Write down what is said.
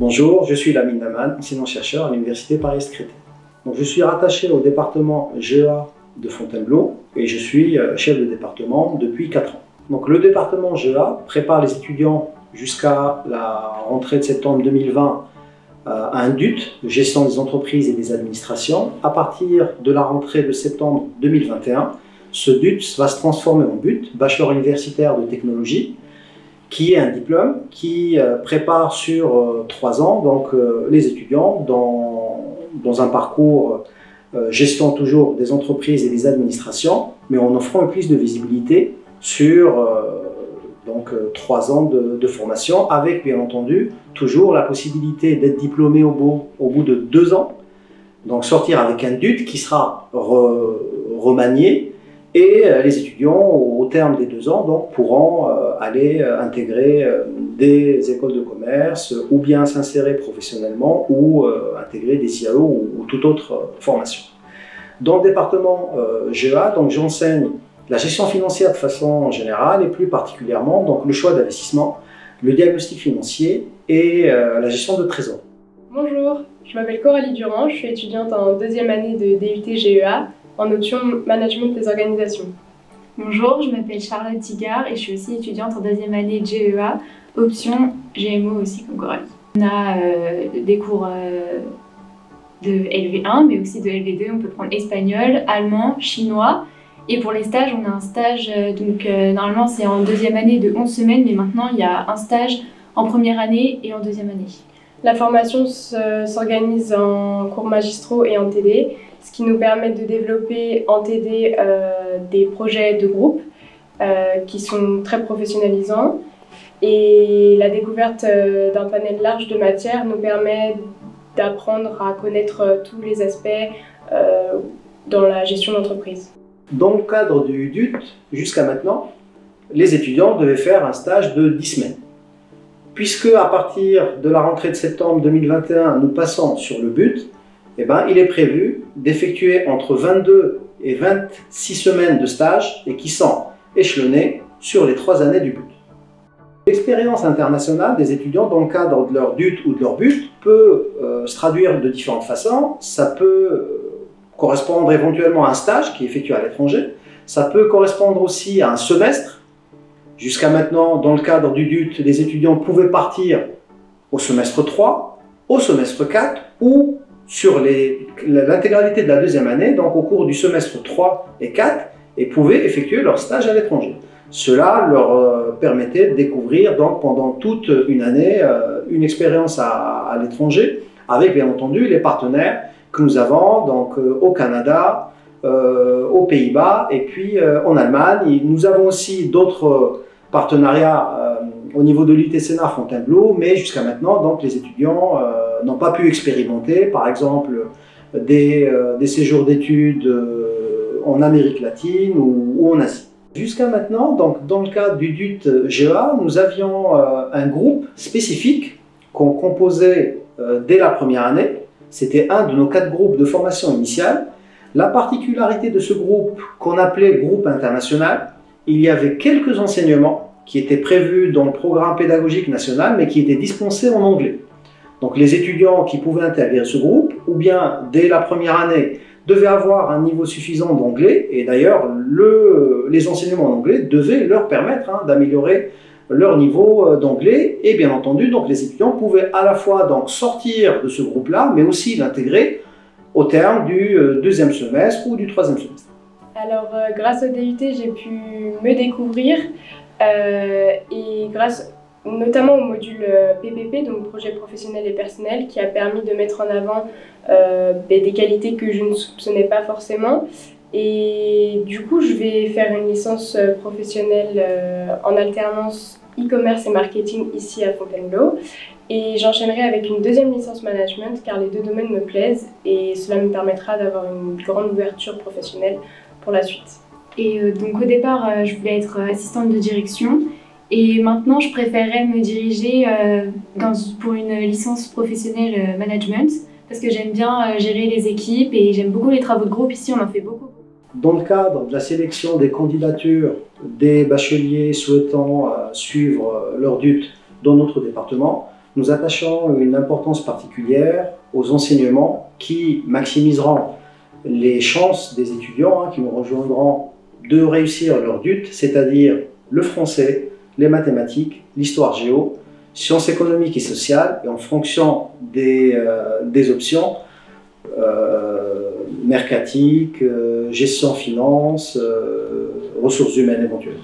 Bonjour, je suis Lamine Naman, enseignant-chercheur à l'Université Paris-Créteil. Donc, je suis rattaché au département GEA de Fontainebleau et je suis chef de département depuis 4 ans. Donc, le département GEA prépare les étudiants jusqu'à la rentrée de septembre 2020 à un DUT, gestion des entreprises et des administrations. À partir de la rentrée de septembre 2021, ce DUT va se transformer en BUT, bachelor universitaire de technologie, qui est un diplôme qui prépare sur 3 ans donc, les étudiants dans un parcours gestion toujours des entreprises et des administrations, mais en offrant plus de visibilité sur 3 ans de formation, avec bien entendu toujours la possibilité d'être diplômé au bout de 2 ans, donc sortir avec un DUT qui sera remanié. Et les étudiants, au terme des 2 ans, donc, pourront aller intégrer des écoles de commerce ou bien s'insérer professionnellement ou intégrer des CIAO ou toute autre formation. Dans le département GEA, j'enseigne la gestion financière de façon générale et plus particulièrement donc, le choix d'investissement, le diagnostic financier et la gestion de trésor. Bonjour, je m'appelle Coralie Durand, je suis étudiante en 2e année de DUT GEA en option Management des organisations. Bonjour, je m'appelle Charlotte Tigard et je suis aussi étudiante en 2e année de GEA, option GMO aussi comme Coralie. On a des cours de LV1 mais aussi de LV2, on peut prendre espagnol, allemand, chinois. Et pour les stages, on a un stage, normalement c'est en 2e année de 11 semaines, mais maintenant il y a un stage en 1re année et en 2e année. La formation s'organise en cours magistraux et en TD, ce qui nous permet de développer en TD des projets de groupe qui sont très professionnalisants. Et la découverte d'un panel large de matières nous permet d'apprendre à connaître tous les aspects dans la gestion d'entreprise. Dans le cadre du DUT, jusqu'à maintenant, les étudiants devaient faire un stage de 10 semaines. Puisque à partir de la rentrée de septembre 2021, nous passons sur le BUT, il est prévu d'effectuer entre 22 et 26 semaines de stage et qui sont échelonnés sur les 3 années du BUT. L'expérience internationale des étudiants dans le cadre de leur DUT ou de leur BUT peut se traduire de différentes façons. Ça peut correspondre éventuellement à un stage qui est effectué à l'étranger. Ça peut correspondre aussi à un semestre. Jusqu'à maintenant, dans le cadre du DUT, les étudiants pouvaient partir au semestre 3, au semestre 4 ou sur l'intégralité de la 2e année, donc au cours du semestre 3 et 4, et pouvaient effectuer leur stage à l'étranger. Cela leur permettait de découvrir donc, pendant toute une année une expérience à l'étranger, avec bien entendu les partenaires que nous avons donc, au Canada, aux Pays-Bas et puis en Allemagne. Nous avons aussi d'autres partenariats au niveau de l'ITSENA Fontainebleau, mais jusqu'à maintenant, donc, les étudiants n'ont pas pu expérimenter, par exemple, des séjours d'études en Amérique latine ou en Asie. Jusqu'à maintenant, donc, dans le cadre du DUT GEA, nous avions un groupe spécifique qu'on composait dès la 1re année. C'était un de nos 4 groupes de formation initiale. La particularité de ce groupe, qu'on appelait groupe international, il y avait quelques enseignements qui étaient prévus dans le programme pédagogique national, mais qui étaient dispensés en anglais. Donc les étudiants qui pouvaient intégrer ce groupe, ou bien dès la 1re année, devaient avoir un niveau suffisant d'anglais, et d'ailleurs les enseignements en anglais devaient leur permettre d'améliorer leur niveau d'anglais, et bien entendu, donc, les étudiants pouvaient à la fois donc, sortir de ce groupe-là, mais aussi l'intégrer au terme du 2e semestre ou du 3e semestre. Alors, grâce au DUT, j'ai pu me découvrir et grâce notamment au module PPP, donc projet professionnel et personnel, qui a permis de mettre en avant des qualités que je ne soupçonnais pas forcément. Et du coup, je vais faire une licence professionnelle en alternance e-commerce et marketing ici à Fontainebleau. Et j'enchaînerai avec une 2e licence management car les 2 domaines me plaisent et cela me permettra d'avoir une grande ouverture professionnelle pour la suite. Et donc au départ, je voulais être assistante de direction et maintenant je préférerais me diriger pour une licence professionnelle management parce que j'aime bien gérer les équipes et j'aime beaucoup les travaux de groupe. Ici, on en fait beaucoup. Dans le cadre de la sélection des candidatures des bacheliers souhaitant suivre leur DUT dans notre département, nous attachons une importance particulière aux enseignements qui maximiseront les chances des étudiants qui nous rejoindront de réussir leur DUT, c'est-à-dire le français, les mathématiques, l'histoire géo, sciences économiques et sociales, et en fonction des options, mercatique, gestion finance, ressources humaines éventuelles.